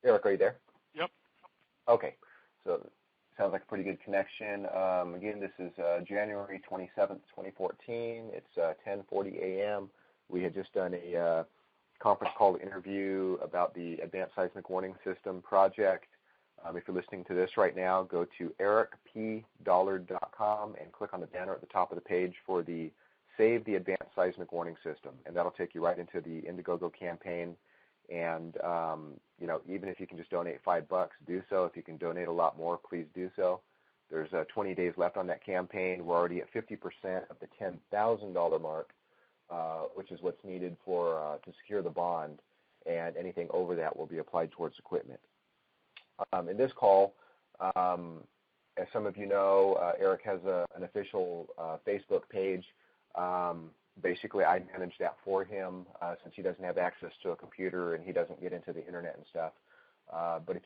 Eric, are you there? Yep. Okay. So sounds like a pretty good connection. Again, this is January 27th, 2014. It's 10:40 a.m. We had just done a conference call interview about the Advanced Seismic Warning System project. If you're listening to this right now, go to ericpdollard.com and click on the banner at the top of the page for the Save the Advanced Seismic Warning System, and that'll take you right into the Indiegogo campaign. And even if you can just donate $5, do so. If you can donate a lot more, please do so. There's 20 days left on that campaign. We're already at 50% of the $10,000 mark, which is what's needed for to secure the bond, and anything over that will be applied towards equipment. In this call, as some of you know, Eric has an official Facebook page. Basically, I manage that for him since he doesn't have access to a computer and he doesn't get into the internet and stuff. But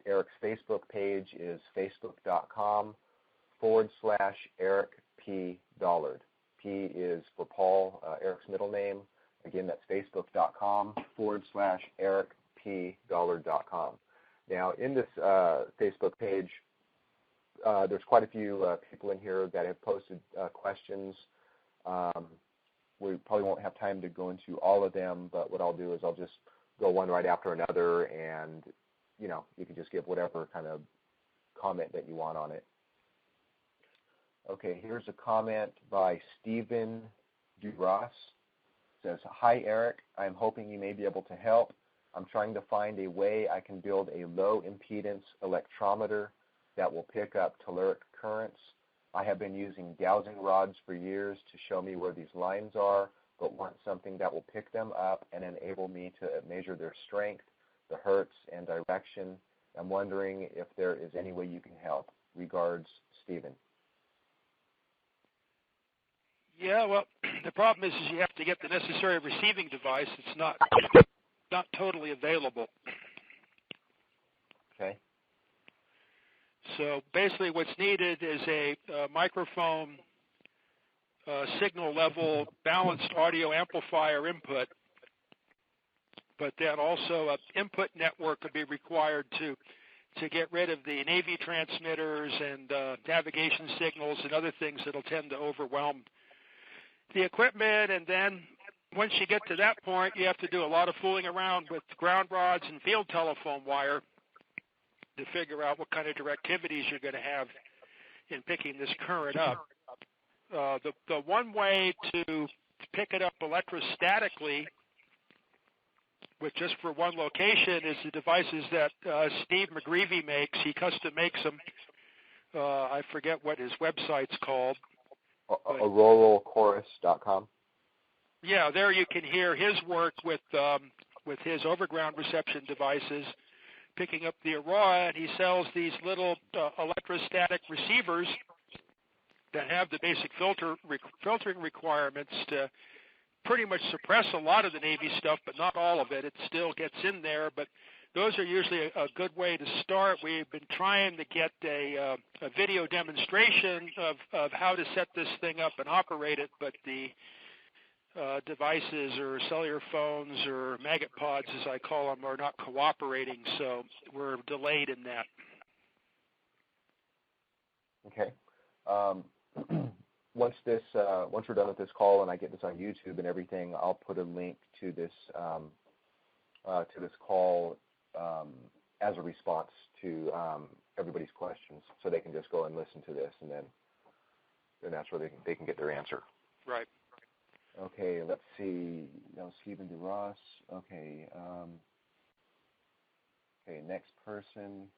Eric's Facebook page is facebook.com/Eric P. Dollard. P is for Paul, Eric's middle name. Again, that's facebook.com/EricPDollard.com. Now, in this Facebook page, there's quite a few people in here that have posted questions. We probably won't have time to go into all of them, but what I'll do is I'll just go one right after another, and, you can just give whatever kind of comment that you want on it. Okay, here's a comment by Stephen Duras. It says, "Hi, Eric. I'm hoping you may be able to help. I'm trying to find a way I can build a low-impedance electrometer that will pick up telluric currents. I have been using dowsing rods for years to show me where these lines are, but want something that will pick them up and enable me to measure their strength, the hertz, and direction. I'm wondering if there is any way you can help. Regards, Stephen." Yeah, well, the problem is you have to get the necessary receiving device. It's not totally available. Okay. So basically what's needed is a microphone signal level balanced audio amplifier input, but then also an input network could be required to get rid of the Navy transmitters and navigation signals and other things that will tend to overwhelm the equipment. And then once you get to that point, you have to do a lot of fooling around with ground rods and field telephone wire to figure out what kind of directivities you're going to have in picking this current up. The one way to pick it up electrostatically with just for one location is the devices that Steve McGreevy makes. He custom makes them. I forget what his website's called. AuroralChorus.com. Yeah, there you can hear his work with his overground reception devices, picking up the Aurora, and he sells these little electrostatic receivers that have the basic filtering requirements to pretty much suppress a lot of the Navy stuff, but not all of it. It still gets in there, but those are usually a good way to start. We've been trying to get a video demonstration of how to set this thing up and operate it, but the devices or cellular phones or maggot pods, as I call them, are not cooperating, so we're delayed in that. Okay. Once we're done with this call and I get this on YouTube and everything, I'll put a link to this call as a response to everybody's questions, so they can just go and listen to this, and then that's where they can get their answer. Right. Okay, let's see. Now, Stephen DeRoss. Okay. Next person.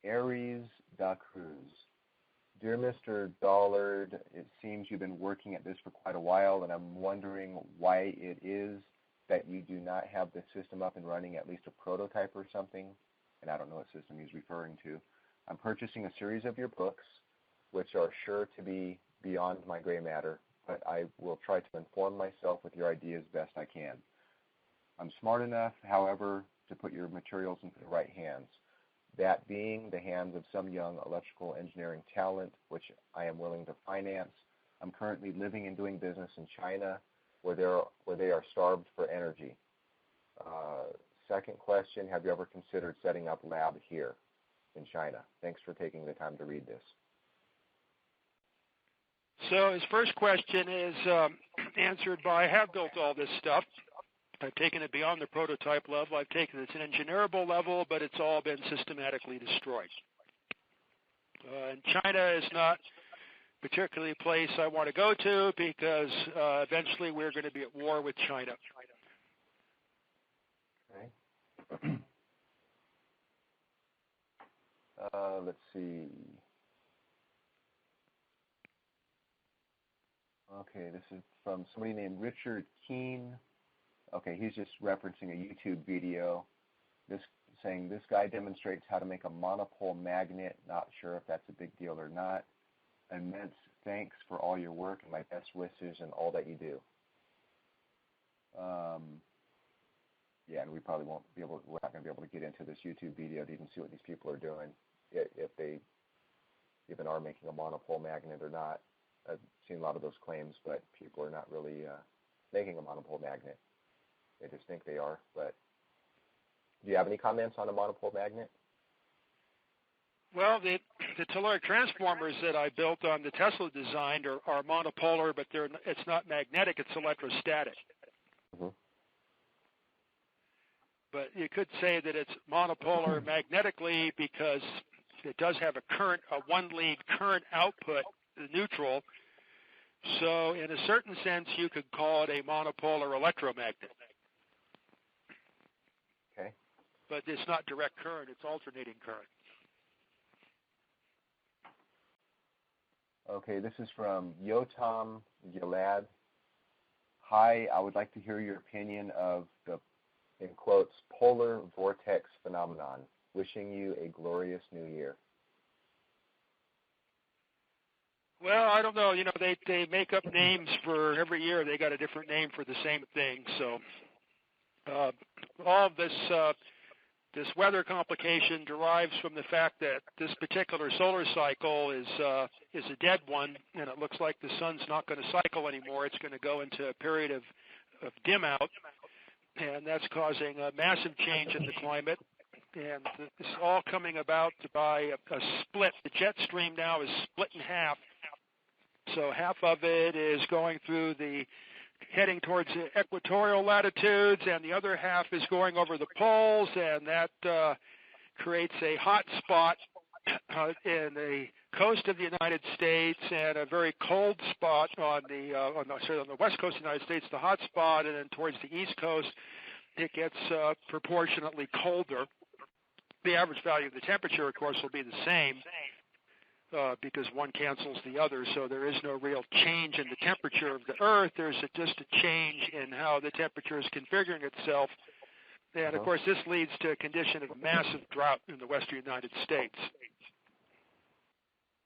Aries da Cruz. Dear Mr. Dollard, it seems you've been working at this for quite a while, and I'm wondering why it is that you do not have the system up and running, at least a prototype or something. And I don't know what system he's referring to. I'm purchasing a series of your books, which are sure to be beyond my gray matter, but I will try to inform myself with your ideas best I can. I'm smart enough, however, to put your materials into the right hands, that being the hands of some young electrical engineering talent, which I am willing to finance. I'm currently living and doing business in China, where they are starved for energy. second question, have you ever considered setting up lab here in China? Thanks for taking the time to read this. So his first question is answered by, I have built all this stuff. I've taken it beyond the prototype level. I've taken it to an engineerable level, but it's all been systematically destroyed. And China is not particularly a place I want to go to because eventually we're going to be at war with China. Okay. Let's see. Okay, this is from somebody named Richard Keene. Okay, he's just referencing a YouTube video. Saying this guy demonstrates how to make a monopole magnet. Not sure if that's a big deal or not. Immense thanks for all your work and my best wishes and all that you do. Yeah, and we probably won't be able. We're not going to be able to get into this YouTube video to even see what these people are doing, if they even are making a monopole magnet or not. I've seen a lot of those claims, but people are not really making a monopole magnet. They just think they are. But do you have any comments on a monopole magnet? Well, the telluric transformers that I built on the Tesla design are monopolar, but it's not magnetic, it's electrostatic. Mm-hmm. But you could say that it's monopolar magnetically because it does have a one-lead current output, the neutral. So in a certain sense, you could call it a monopolar electromagnet. Okay. But it's not direct current, it's alternating current. Okay, this is from Yotam Gilad. Hi, I would like to hear your opinion of the, in quotes, polar vortex phenomenon. Wishing you a glorious new year. Well, I don't know. You know, they make up names for every year. They got a different name for the same thing. So all of this weather complication derives from the fact that this particular solar cycle is a dead one, and it looks like the sun's not going to cycle anymore. It's going to go into a period of dim out, and that's causing a massive change in the climate. And this is all coming about by a split. The jet stream now is split in half. So half of it is going through heading towards the equatorial latitudes, and the other half is going over the poles, and that creates a hot spot in the coast of the United States and a very cold spot on the west coast of the United States, the hot spot, and then towards the east coast, it gets proportionately colder. The average value of the temperature, of course, will be the same because one cancels the other, so there is no real change in the temperature of the Earth. There's just a change in how the temperature is configuring itself. And, of course, this leads to a condition of a massive drought in the western United States.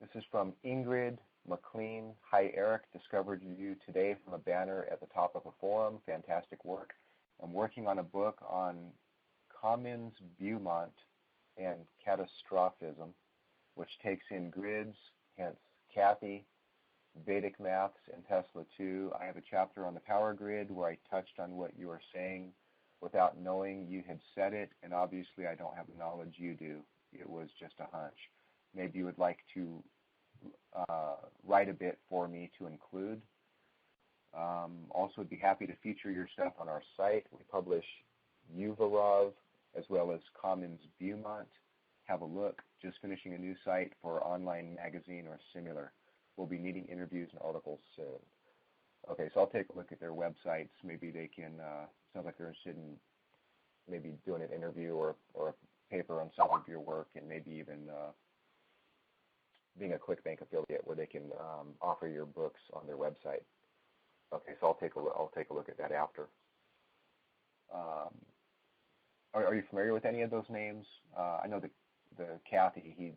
This is from Ingrid McLean. Hi, Eric. Discovered you today from a banner at the top of a forum. Fantastic work. I'm working on a book on Commons Beaumont and catastrophism, which takes in grids, hence Kathy, Vedic maths, and Tesla 2. I have a chapter on the power grid where I touched on what you were saying without knowing you had said it, and obviously I don't have the knowledge you do. It was just a hunch. Maybe you would like to write a bit for me to include. Also, would be happy to feature your stuff on our site. We publish Uvarov as well as Commons Beaumont. Have a look. Just finishing a new site for online magazine or similar. We'll be needing interviews and articles soon. Okay, so I'll take a look at their websites. Maybe they can, sounds like they're interested in maybe doing an interview or a paper on some of your work, and maybe even being a ClickBank affiliate where they can offer your books on their website. Okay, so I'll take a look at that after. Are you familiar with any of those names? I know the Kathy, he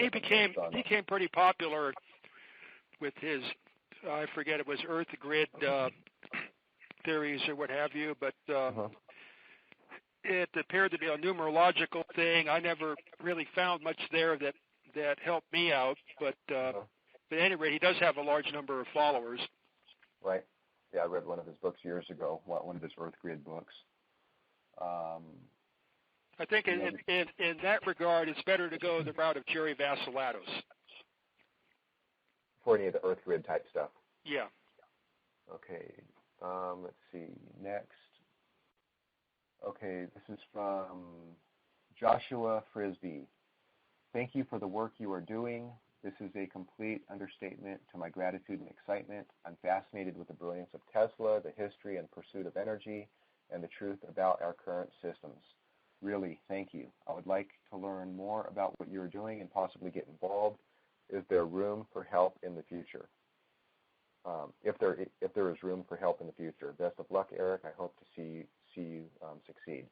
became pretty popular with his, I forget, it was Earth Grid theories or what have you, but it appeared to be a numerological thing. I never really found much there that helped me out, but at any rate, he does have a large number of followers. Right. Yeah, I read one of his books years ago, one of his Earth Grid books. I think in that regard, it's better to go the route of Jerry Vassilatos. For any of the Earth Grid type stuff. Yeah. Okay. Let's see. Next. Okay, this is from Joshua Frisbee. Thank you for the work you are doing. This is a complete understatement to my gratitude and excitement. I'm fascinated with the brilliance of Tesla, the history and pursuit of energy, and the truth about our current systems. Really, thank you. I would like to learn more about what you're doing and possibly get involved. Is there room for help in the future? If there is room for help in the future. Best of luck, Eric. I hope to see you succeed.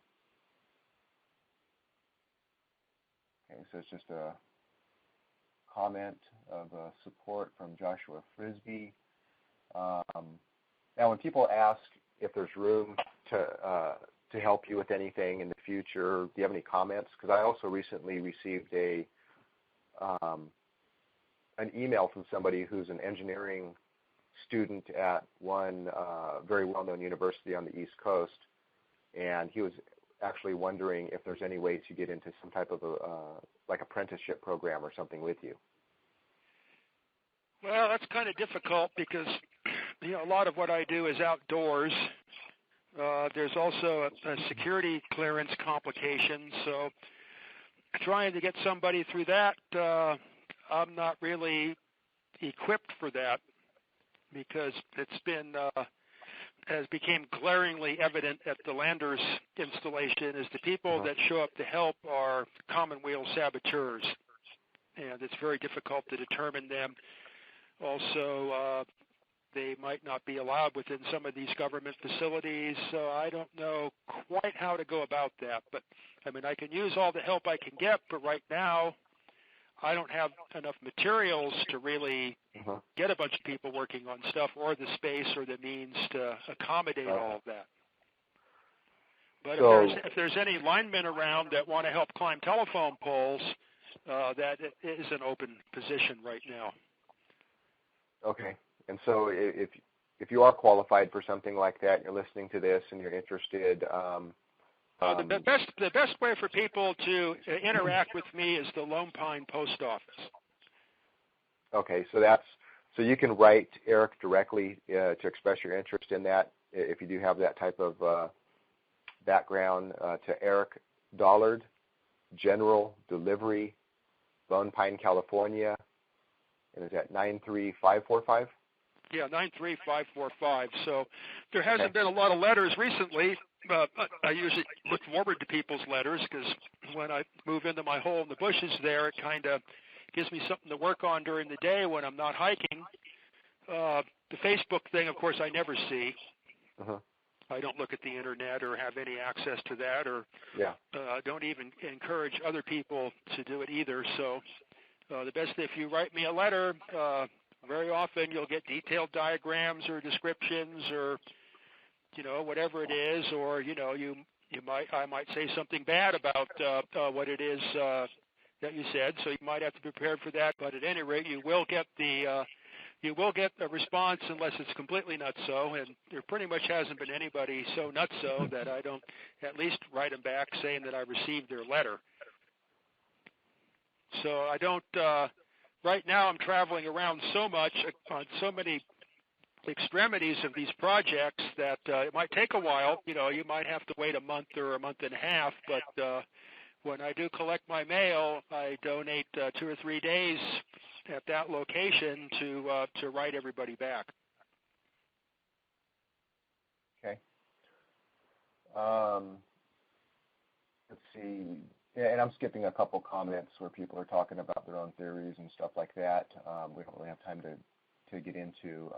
Okay, so it's just a comment of support from Joshua Frisbee. Now, when people ask if there's room to help you with anything in the future, do you have any comments? Because I also recently received an email from somebody who's an engineering student at one very well-known university on the East Coast, and he was actually wondering if there's any way to get into some type of like apprenticeship program or something with you. Well, that's kind of difficult because a lot of what I do is outdoors. There's also a security clearance complication, so trying to get somebody through that, I'm not really equipped for that because it's been has became glaringly evident at the Landers installation is the people that show up to help are commonweal saboteurs, and it's very difficult to determine them. Also, they might not be allowed within some of these government facilities, so I don't know quite how to go about that. But, I mean, I can use all the help I can get, but right now I don't have enough materials to really get a bunch of people working on stuff or the space or the means to accommodate all of that. But so, if there's any linemen around that want to help climb telephone poles, that is an open position right now. Okay. And so if you are qualified for something like that, you're listening to this and you're interested, the best way for people to interact with me is the Lone Pine Post Office. Okay, so you can write Eric directly to express your interest in that if you do have that type of background to Eric Dollard, General Delivery, Lone Pine, California, and is that 93545? Yeah, 93545. So there hasn't been a lot of letters recently. I usually look forward to people's letters because when I move into my hole in the bushes there, it kind of gives me something to work on during the day when I'm not hiking. The Facebook thing, of course, I never see. I don't look at the internet or have any access to that, or don't even encourage other people to do it either. So the best, if you write me a letter, very often you'll get detailed diagrams or descriptions or whatever it is, or I might say something bad about what it is that you said, so you might have to be prepared for that. But at any rate, you will get a response unless it's completely nutso, and there pretty much hasn't been anybody so nutso that I don't at least write them back saying that I received their letter. So I don't. Right now, I'm traveling around so much on so many extremities of these projects that it might take a while. You might have to wait a month or a month and a half, but when I do collect my mail, I donate 2 or 3 days at that location to write everybody back. Okay. Let's see. Yeah, and I'm skipping a couple comments where people are talking about their own theories and stuff like that. We don't really have time to get into.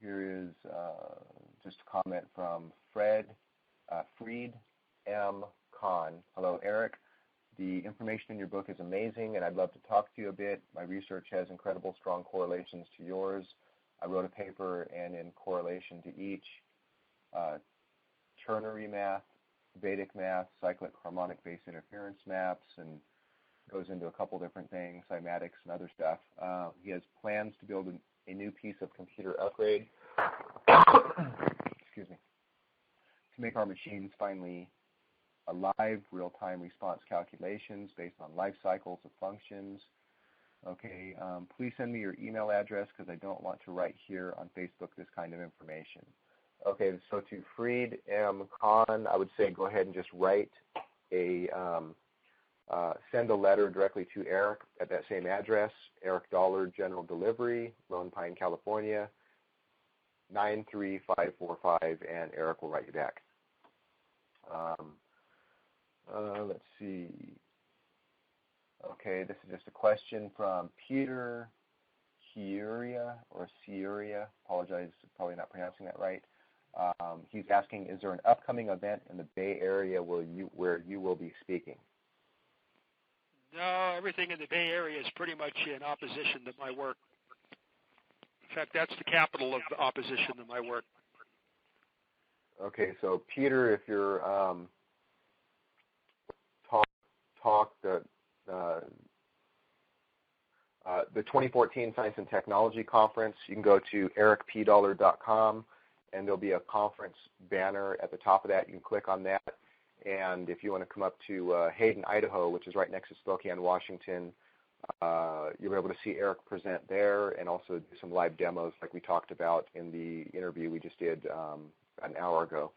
Here is just a comment from Freed M. Kahn. Hello, Eric. The information in your book is amazing, and I'd love to talk to you a bit. My research has incredible strong correlations to yours. I wrote a paper, and in correlation to each, ternary math, Vedic math, cyclic harmonic phase interference maps, and goes into a couple different things, cymatics and other stuff. He has plans to build a new piece of computer upgrade excuse me, to make our machines finally alive, real-time response calculations based on life cycles of functions. Okay, please send me your email address because I don't want to write here on Facebook this kind of information. Okay, so to Freed M. Khan, I would say go ahead and just write a, send a letter directly to Eric at that same address, Eric Dollar General Delivery, Lone Pine, California, 93545, and Eric will write you back. Let's see. Okay, this is just a question from Peter Ciuria, or Ciuria. Apologize, probably not pronouncing that right. He's asking, is there an upcoming event in the Bay Area where you will be speaking? No, everything in the Bay Area is pretty much in opposition to my work. In fact, that's the capital of the opposition to my work. Okay, so Peter, if you're the 2014 Science and Technology Conference, you can go to ericpdollar.com, and there'll be a conference banner at the top of that. You can click on that, and if you want to come up to Hayden, Idaho, which is right next to Spokane, Washington, you'll be able to see Eric present there and also do some live demos like we talked about in the interview we just did an hour ago.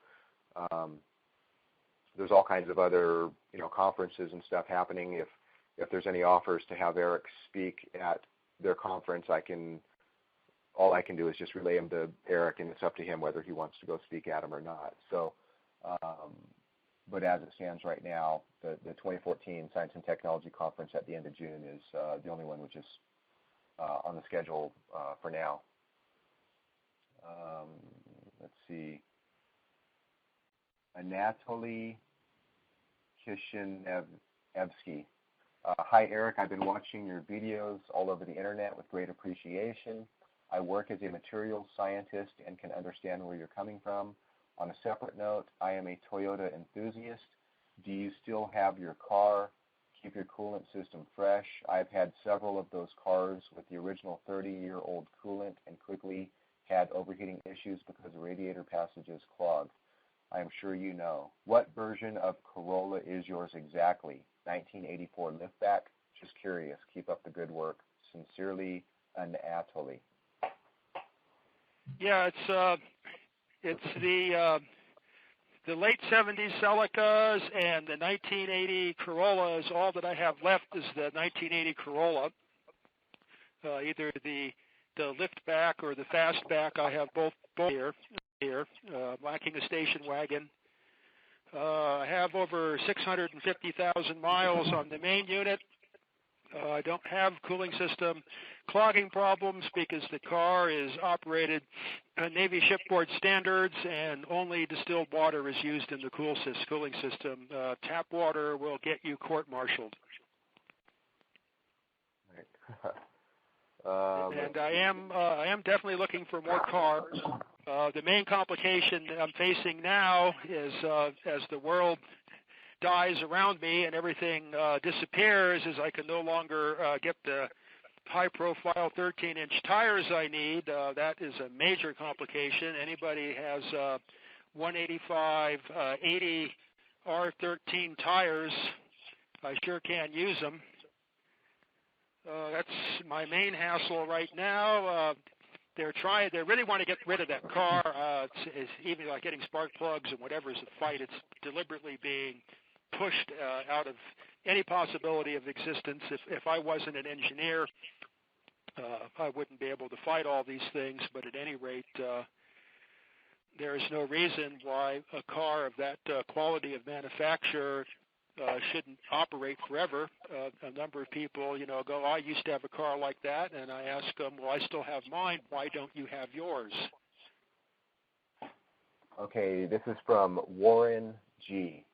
There's all kinds of other, conferences and stuff happening. If there's any offers to have Eric speak at their conference, all I can do is just relay them to Eric, and it's up to him whether he wants to go speak at them or not. So, but as it stands right now, the 2014 Science and Technology Conference at the end of June is the only one which is on the schedule for now. Let's see. Anatoly Kishinevsky. Hi, Eric. I've been watching your videos all over the internet with great appreciation. I work as a materials scientist and can understand where you're coming from. On a separate note, I am a Toyota enthusiast. Do you still have your car? Keep your coolant system fresh. I've had several of those cars with the original 30-year-old coolant and quickly had overheating issues because the radiator passage is clogged. I am sure you know. What version of Corolla is yours exactly? 1984 liftback? Just curious. Keep up the good work. Sincerely, Anatoly. Yeah, it's the late 70s Celicas and the 1980 Corollas. All that I have left is the 1980 Corolla, either the liftback or the fastback. I have both here, lacking a station wagon. I have over 650,000 miles on the main unit. I don't have cooling system clogging problems because the car is operated Navy shipboard standards and only distilled water is used in the cooling system. Tap water will get you court-martialed. And I am definitely looking for more cars. The main complication I'm facing now is as the world dies around me and everything disappears, is I can no longer get the high-profile 13-inch tires I need. That is a major complication. Anybody has 185 80 R13 tires, I sure can use them. That's my main hassle right now. They really want to get rid of that car. It's even like getting spark plugs and whatever is a fight. It's deliberately being pushed out of any possibility of existence. If I wasn't an engineer, I wouldn't be able to fight all these things. But at any rate, there is no reason why a car of that quality of manufacture shouldn't operate forever. A number of people, go, I used to have a car like that, and I ask them, well, I still have mine. Why don't you have yours? Okay, this is from Warren G.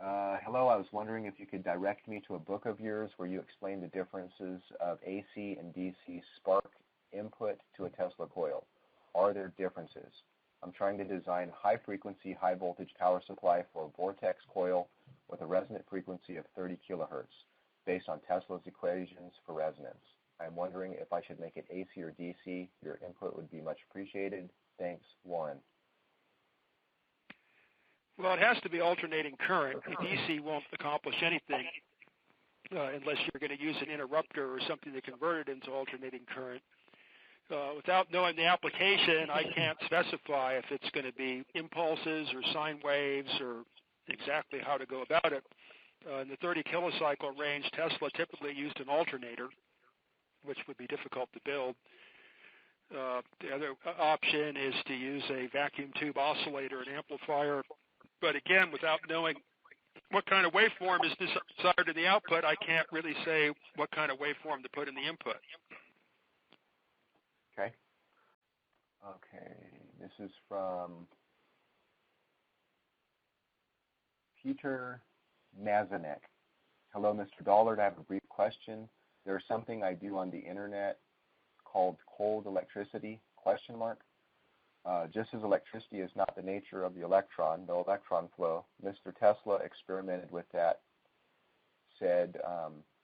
Hello, I was wondering if you could direct me to a book of yours where you explain the differences of AC and DC spark input to a Tesla coil. Are there differences? I'm trying to design high-frequency, high-voltage power supply for a vortex coil with a resonant frequency of 30 kilohertz based on Tesla's equations for resonance. I'm wondering if I should make it AC or DC. Your input would be much appreciated. Thanks, Warren. Well, it has to be alternating current. A DC won't accomplish anything unless you're going to use an interrupter or something to convert it into alternating current. Without knowing the application, I can't specify if it's going to be impulses or sine waves or exactly how to go about it. In the 30 kilocycle range, Tesla typically used an alternator, which would be difficult to build. The other option is to use a vacuum tube oscillator, an amplifier. But again, without knowing what kind of waveform is desired in the output, I can't really say what kind of waveform to put in the input. Okay. Okay, this is from Peter Nazanek. Hello, Mr. Dollard. I have a brief question. There's something I do on the internet called cold electricity, ? Just as electricity is not the nature of the electron, no electron flow, Mr. Tesla experimented with that, said,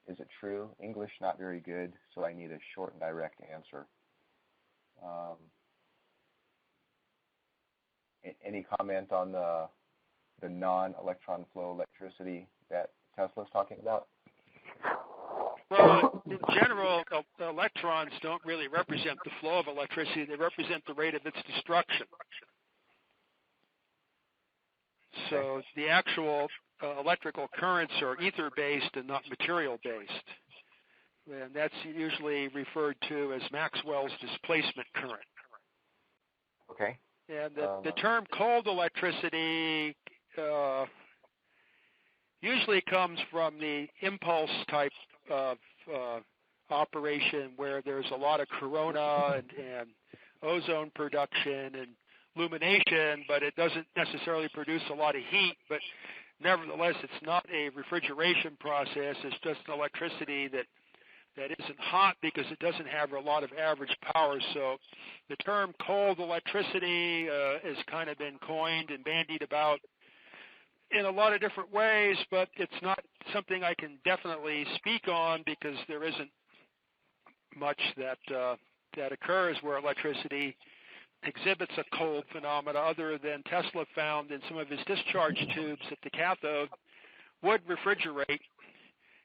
is it true? English not very good, so I need a short and direct answer. Any comment on the non-electron flow electricity that Tesla's talking about? Well, in general, electrons don't really represent the flow of electricity. They represent the rate of its destruction. So the actual electrical currents are ether-based and not material-based. And that's usually referred to as Maxwell's displacement current. Okay. And the term cold electricity usually comes from the impulse type of operation where there's a lot of corona and ozone production and illumination, but it doesn't necessarily produce a lot of heat. But nevertheless, it's not a refrigeration process. It's just an electricity that isn't hot because it doesn't have a lot of average power. So the term cold electricity has kind of been coined and bandied about in a lot of different ways, but it's not something I can definitely speak on because there isn't much that occurs where electricity exhibits a cold phenomena other than Tesla found in some of his discharge tubes that the cathode would refrigerate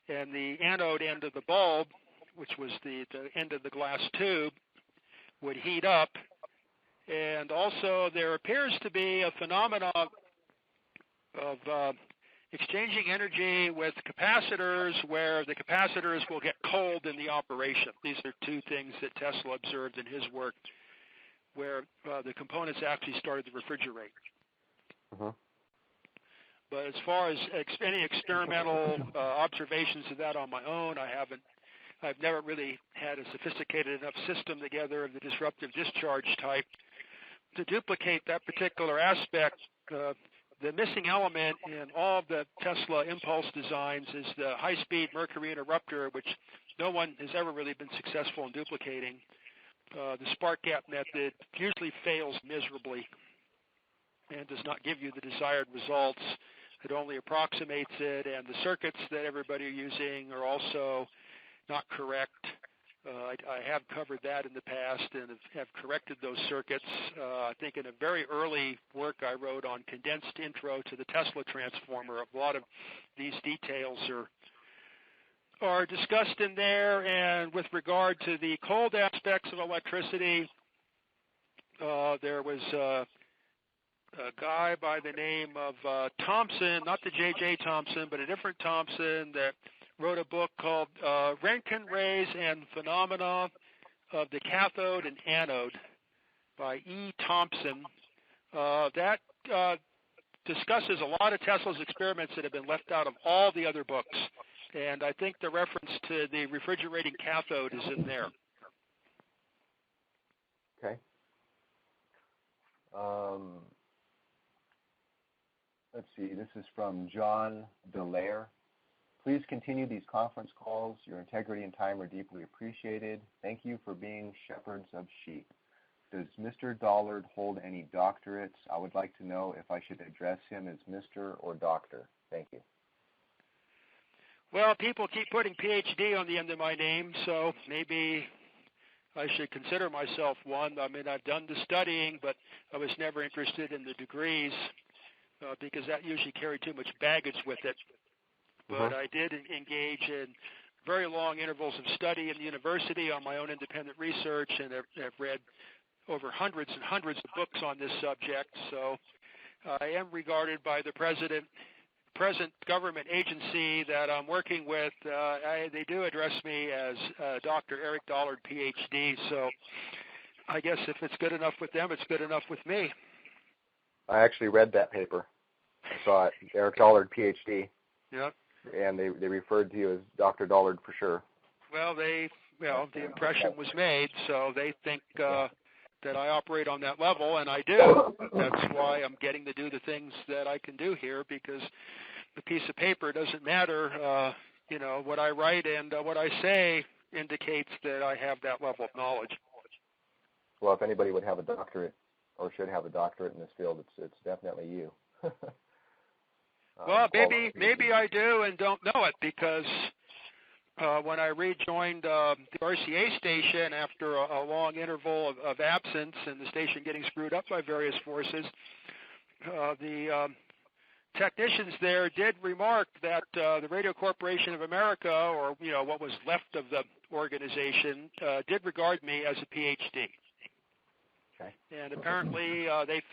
and the anode end of the bulb, which was the end of the glass tube, would heat up. And also there appears to be a phenomenon of exchanging energy with capacitors where the capacitors will get cold in the operation. These are two things that Tesla observed in his work where the components actually started to refrigerate. Uh-huh. But as far as any experimental observations of that on my own, I've never really had a sophisticated enough system together of the disruptive discharge type to duplicate that particular aspect. The missing element in all of the Tesla impulse designs is the high-speed mercury interrupter, which no one has ever really been successful in duplicating. The spark gap method usually fails miserably and does not give you the desired results. It only approximates it, and the circuits that everybody are using are also not correct. I have covered that in the past and have corrected those circuits. I think in a very early work I wrote on Condensed Intro to the Tesla Transformer, a lot of these details are discussed in there. And with regard to the cold aspects of electricity, there was a guy by the name of Thomson, not the J.J. Thomson, but a different Thomson, that wrote a book called Röntgen Rays and Phenomena of the Cathode and Anode by E. Thompson. That discusses a lot of Tesla's experiments that have been left out of all the other books. And I think the reference to the refrigerating cathode is in there. Okay. Let's see. This is from John Delaire. Please continue these conference calls. Your integrity and time are deeply appreciated. Thank you for being shepherds of sheep. Does Mr. Dollard hold any doctorates? I would like to know if I should address him as Mr. or Doctor. Thank you. Well, people keep putting PhD on the end of my name, so maybe I should consider myself one. I mean, I've done the studying, but I was never interested in the degrees. because that usually carried too much baggage with it. But I did engage in very long intervals of study in the university on my own independent research, and have read over hundreds and hundreds of books on this subject. So I am regarded by the present government agency that I'm working with. They do address me as Dr. Eric Dollard, PhD. So I guess if it's good enough with them, it's good enough with me. I actually read that paper. I saw it, Eric Dollard, PhD. Yep. And they referred to you as Dr. Dollard for sure. Well, the impression was made, so they think that I operate on that level, and I do. That's why I'm getting to do the things that I can do here, because the piece of paper doesn't matter. What I write and what I say indicates that I have that level of knowledge. Well, if anybody would have a doctorate or should have a doctorate in this field, it's definitely you. Well, maybe I do and don't know it, because when I rejoined the RCA station after a long interval of absence and the station getting screwed up by various forces, the technicians there did remark that the Radio Corporation of America, or what was left of the organization, did regard me as a PhD. Okay. And apparently they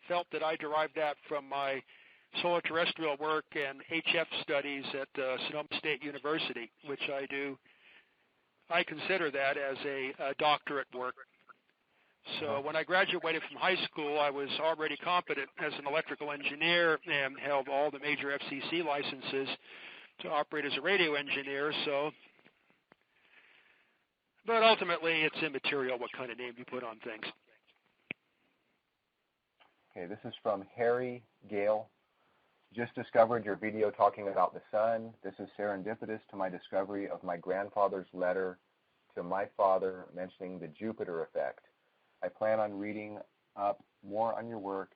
felt that I derived that from my solar terrestrial work and HF studies at Sonoma State University, which I do. I consider that as a doctorate work. So when I graduated from high school, I was already competent as an electrical engineer and held all the major FCC licenses to operate as a radio engineer. But ultimately, it's immaterial what kind of name you put on things. Okay, this is from Harry Gale. Just discovered your video talking about the sun. This is serendipitous to my discovery of my grandfather's letter to my father mentioning the Jupiter effect. I plan on reading up more on your work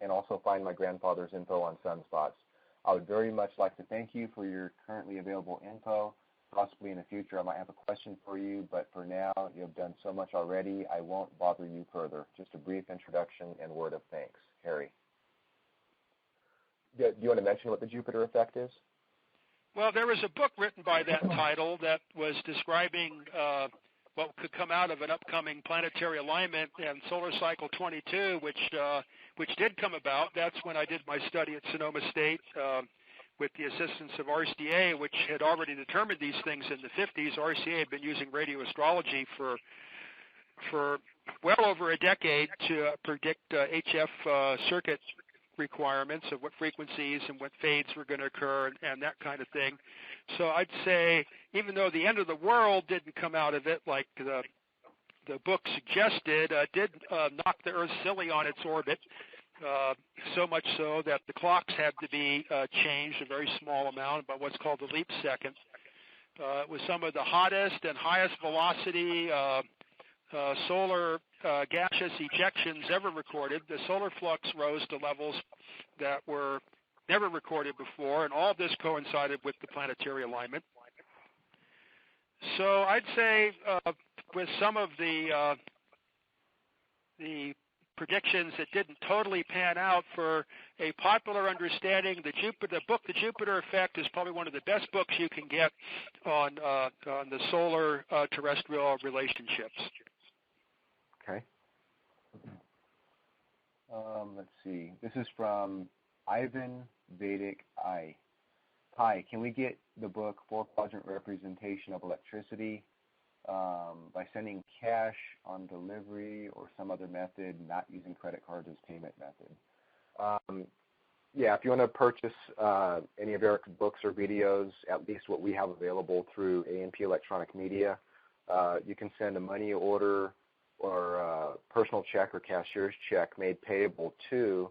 and also find my grandfather's info on sunspots. I would very much like to thank you for your currently available info. Possibly in the future I might have a question for you, but for now you have done so much already, I won't bother you further. Just a brief introduction and word of thanks. Harry. Do you want to mention what the Jupiter effect is? Well, there was a book written by that title that was describing what could come out of an upcoming planetary alignment and solar cycle 22, which did come about. That's when I did my study at Sonoma State with the assistance of RCA, which had already determined these things in the 50s. RCA had been using radio astrology for well over a decade to predict HF circuit requirements of what frequencies and what fades were going to occur and that kind of thing. So I'd say, even though the end of the world didn't come out of it like the book suggested, did knock the Earth silly on its orbit, so much so that the clocks had to be changed a very small amount, about what's called the leap second. It was some of the hottest and highest velocity solar gaseous ejections ever recorded. The solar flux rose to levels that were never recorded before, and all this coincided with the planetary alignment. So I'd say with some of the predictions that didn't totally pan out, for a popular understanding, the book The Jupiter Effect is probably one of the best books you can get on the solar terrestrial relationships. Okay. Let's see. This is from Ivan Vedic I. Hi, can we get the book Four Quadrant Representation of Electricity by sending cash on delivery or some other method, not using credit cards as payment method? Yeah, if you want to purchase any of Eric's books or videos, at least what we have available through A&P Electronic Media, you can send a money order or personal check or cashier's check made payable to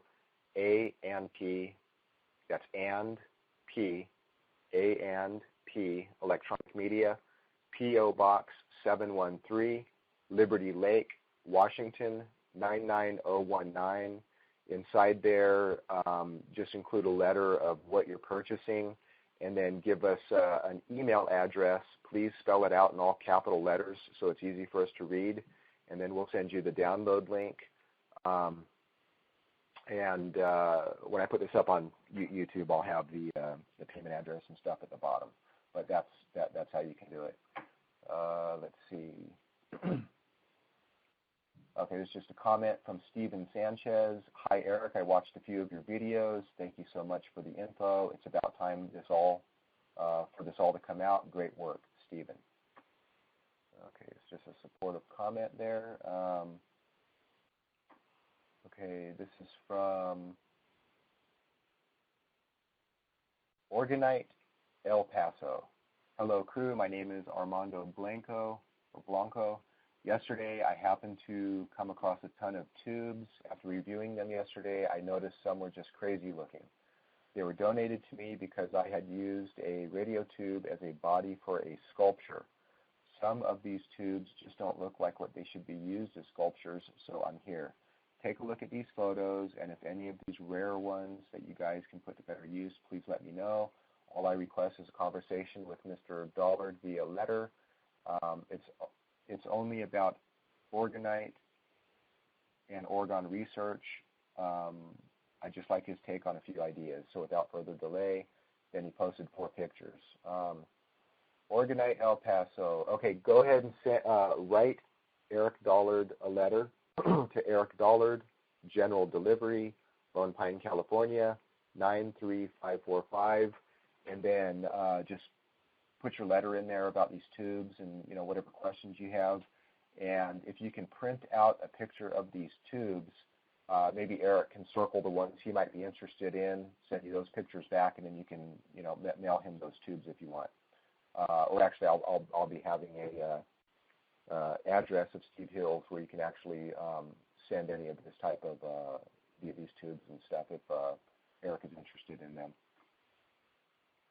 A&P, that's A&P Electronic Media, P.O. Box 713, Liberty Lake, Washington 99019. Inside there, just include a letter of what you're purchasing, and then give us an email address. Please spell it out in all capital letters so it's easy for us to read, and then we'll send you the download link. And when I put this up on YouTube, I'll have the payment address and stuff at the bottom. But that's how you can do it. Let's see. Okay, there's just a comment from Steven Sanchez. Hi, Eric. I watched a few of your videos. Thank you so much for the info. It's about time for this all to come out. Great work, Steven. Okay, it's just a supportive comment there. Okay, this is from Organite El Paso. Hello, crew. My name is Armando Blanco. Yesterday, I happened to come across a ton of tubes. After reviewing them yesterday, I noticed some were just crazy looking. They were donated to me because I had used a radio tube as a body for a sculpture. Some of these tubes just don't look like what they should be used as sculptures, so I'm here. Take a look at these photos, and if any of these rare ones that you guys can put to better use, please let me know. All I request is a conversation with Mr. Dollard via letter. It's only about Organite and Orgone research. I just like his take on a few ideas. So without further delay, then he posted 4 pictures. Organite El Paso. Okay, go ahead and write Eric Dollard a letter to Eric Dollard, General Delivery, Lone Pine, California, 93545, and then just put your letter in there about these tubes and whatever questions you have. And if you can print out a picture of these tubes, maybe Eric can circle the ones he might be interested in, send you those pictures back, and then you can mail him those tubes if you want. Or actually, I'll be having a address of Steve Hills where you can actually send any of this type of these tubes and stuff if Eric is interested in them.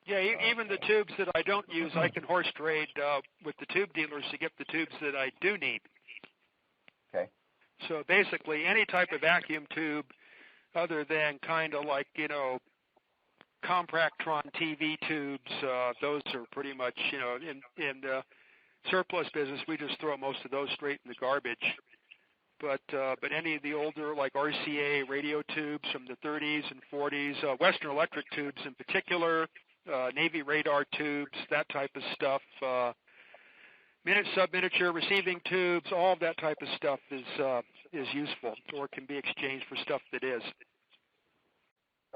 Yeah, even the tubes that I don't use, I can horse trade with the tube dealers to get the tubes that I do need. Okay. So basically, any type of vacuum tube other than kind of like, Compractron TV tubes, those are pretty much, in the surplus business, we just throw most of those straight in the garbage. But any of the older, like RCA radio tubes from the 30s and 40s, Western Electric tubes in particular, Navy radar tubes, that type of stuff, sub-miniature receiving tubes, all of that type of stuff is useful or can be exchanged for stuff that is.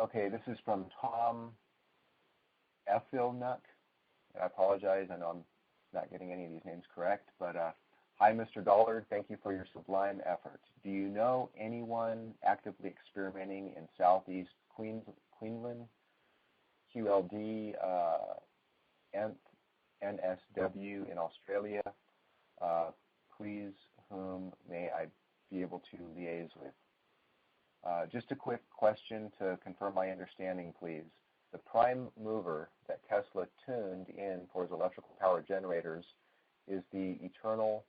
Okay, this is from Tom Effilnuck. I apologize, I know I'm not getting any of these names correct, but hi, Mr. Dollard. Thank you for your sublime efforts. Do you know anyone actively experimenting in Southeast Queensland, QLD, NSW in Australia? Please, whom may I be able to liaise with? Just a quick question to confirm my understanding, please. The prime mover that Tesla tuned in for his electrical power generators is the eternal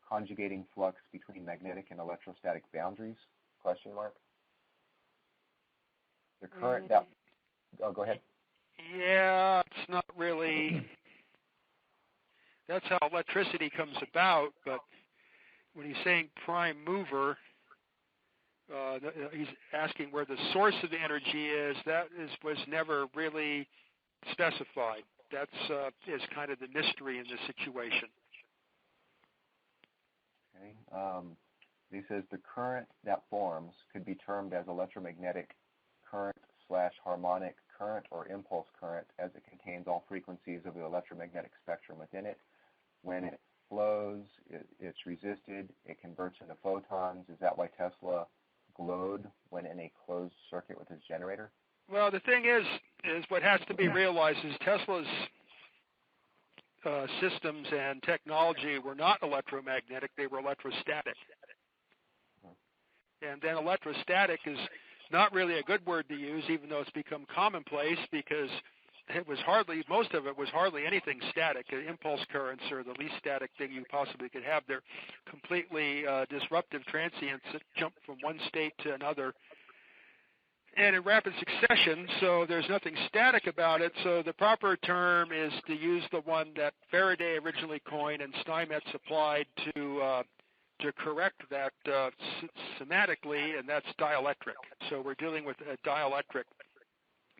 conjugating flux between magnetic and electrostatic boundaries? Question mark. The current that. Oh, go ahead. Yeah, it's not really. That's how electricity comes about. But when he's saying prime mover, he's asking where the source of the energy is. That was never really specified. That's is kind of the mystery in this situation. Okay. He says the current that forms could be termed as electromagnetic current / harmonic current or impulse current, as it contains all frequencies of the electromagnetic spectrum within it. When it flows, it's resisted. It converts into photons. Is that why Tesla glowed when in a closed circuit with his generator? Well, the thing is what has to be realized is Tesla's systems and technology were not electromagnetic, they were electrostatic. And then electrostatic is not really a good word to use, even though it's become commonplace, because most of it was hardly anything static. Impulse currents are the least static thing you possibly could have. They're completely disruptive transients that jump from one state to another and in rapid succession, so there's nothing static about it. So the proper term is to use the one that Faraday originally coined and Steinmetz applied to to correct that semantically, and that's dielectric. So we're dealing with a dielectric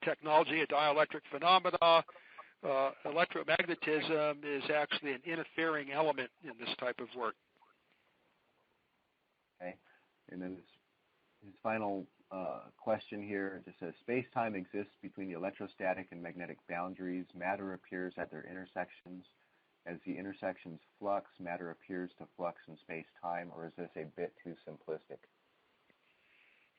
technology, a dielectric phenomena. Electromagnetism is actually an interfering element in this type of work. Okay, and then his final question here just says, space-time exists between the electrostatic and magnetic boundaries. Matter appears at their intersections. As the intersections flux, matter appears to flux in space-time, or is this a bit too simplistic?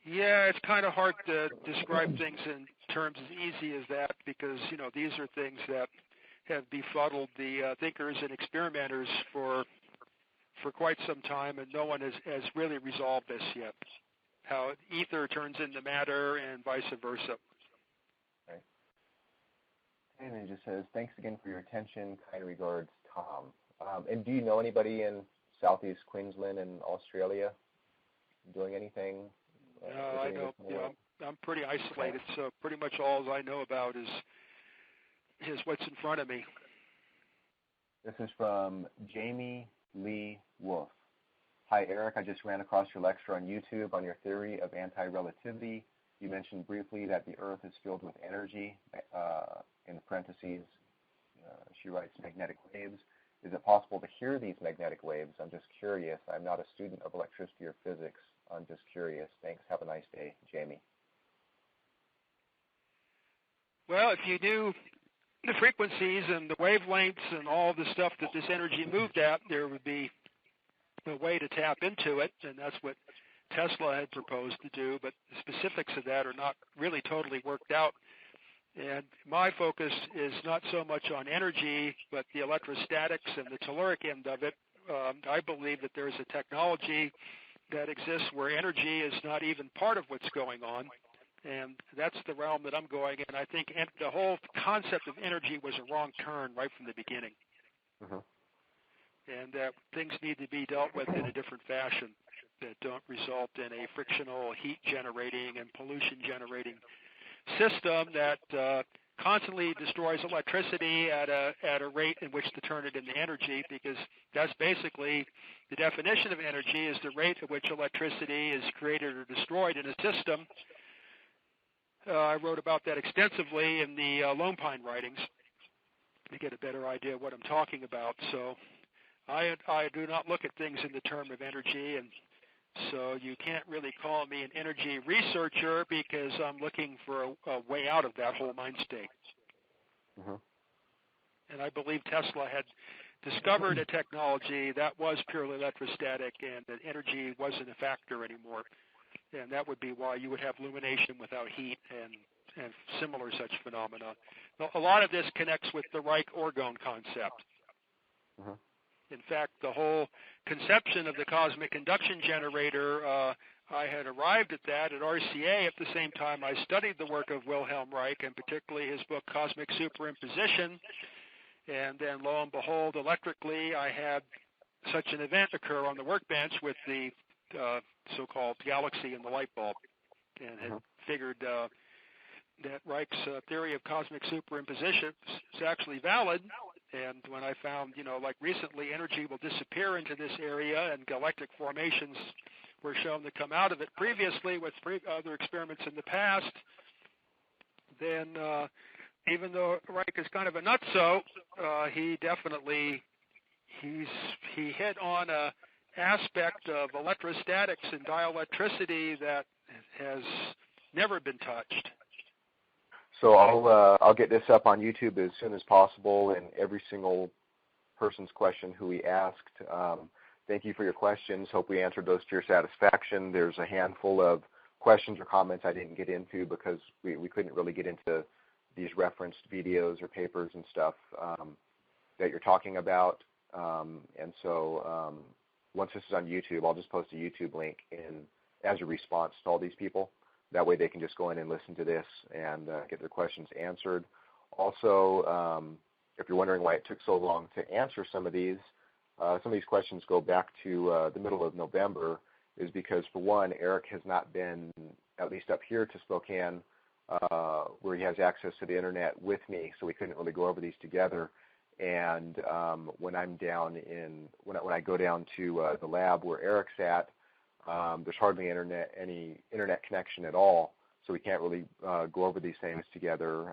Yeah, it's kind of hard to describe things in terms as easy as that because, you know, these are things that have befuddled the thinkers and experimenters for quite some time, and no one has really resolved this yet, how ether turns into matter and vice versa. Right. And it just says, thanks again for your attention. Kind regards, Tom. And do you know anybody in Southeast Queensland and Australia doing anything? No, I know. You know, I'm pretty isolated, so pretty much all I know about is what's in front of me. This is from Jamie Lee Wolf. Hi, Eric. I just ran across your lecture on YouTube on your theory of anti-relativity. You mentioned briefly that the Earth is filled with energy, in parentheses, she writes magnetic waves. Is it possible to hear these magnetic waves? I'm just curious. I'm not a student of electricity or physics. I'm just curious. Thanks. Have a nice day, Jamie. Well, if you knew the frequencies and the wavelengths and all the stuff that this energy moved at, there would be a way to tap into it, and that's what Tesla had proposed to do, but the specifics of that are not really totally worked out. And my focus is not so much on energy, but the electrostatics and the telluric end of it. I believe that there's a technology that exists where energy is not even part of what's going on, and that's the realm that I'm going in. I think the whole concept of energy was a wrong turn right from the beginning, and that things need to be dealt with in a different fashion that don't result in a frictional heat-generating and pollution-generating system that constantly destroys electricity at a rate in which to turn it into energy, because that's basically the definition of energy, is the rate at which electricity is created or destroyed in a system. I wrote about that extensively in the Lone Pine writings to get a better idea of what I'm talking about. So I do not look at things in the term of energy, and so you can't really call me an energy researcher because I'm looking for a way out of that whole mind state. And I believe Tesla had discovered a technology that was purely electrostatic and that energy wasn't a factor anymore. And that would be why you would have illumination without heat and similar such phenomena. Now, a lot of this connects with the Reich-Orgone concept. In fact, the whole conception of the cosmic induction generator, I had arrived at that at RCA at the same time I studied the work of Wilhelm Reich, and particularly his book Cosmic Superimposition. And then, lo and behold, electrically, I had such an event occur on the workbench with the so-called galaxy in the light bulb, and had figured that Reich's theory of cosmic superimposition is actually valid. And when I found, like recently, energy will disappear into this area and galactic formations were shown to come out of it previously with other experiments in the past, then even though Reich is kind of a nutso, he definitely he hit on a aspect of electrostatics and dielectricity that has never been touched. So I'll get this up on YouTube as soon as possible, and every single person's question who we asked. Thank you for your questions. Hope we answered those to your satisfaction. There's a handful of questions or comments I didn't get into because we couldn't really get into these referenced videos or papers and stuff that you're talking about. And so once this is on YouTube, I'll just post a YouTube link as a response to all these people. That way they can just go in and listen to this and get their questions answered. Also, if you're wondering why it took so long to answer some of these questions go back to the middle of November, is because, for one, Eric has not been, at least up here to Spokane, where he has access to the internet with me, so we couldn't really go over these together. And when I'm down when I go down to the lab where Eric's at, there's hardly any internet connection at all, so we can't really go over these things together.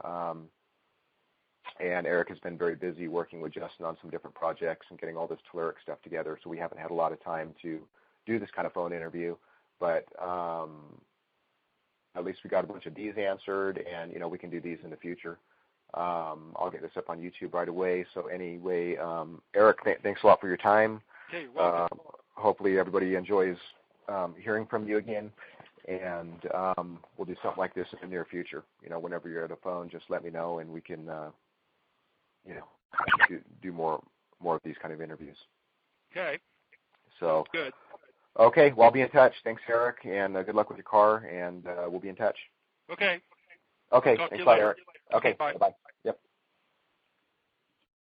And Eric has been very busy working with Justin on some different projects and getting all this Telerik stuff together, so we haven't had a lot of time to do this kind of phone interview. But at least we got a bunch of these answered, and we can do these in the future. I'll get this up on YouTube right away. So anyway, Eric, thanks a lot for your time. Okay, you're welcome. Hopefully everybody enjoys hearing from you again, and we'll do something like this in the near future. Whenever you're at a phone, just let me know, and we can, do more of these kind of interviews. Okay. So good. Okay, well, I'll be in touch. Thanks, Eric, and good luck with your car, and we'll be in touch. Okay. Okay, thanks a lot, Eric. Okay, bye. bye-bye.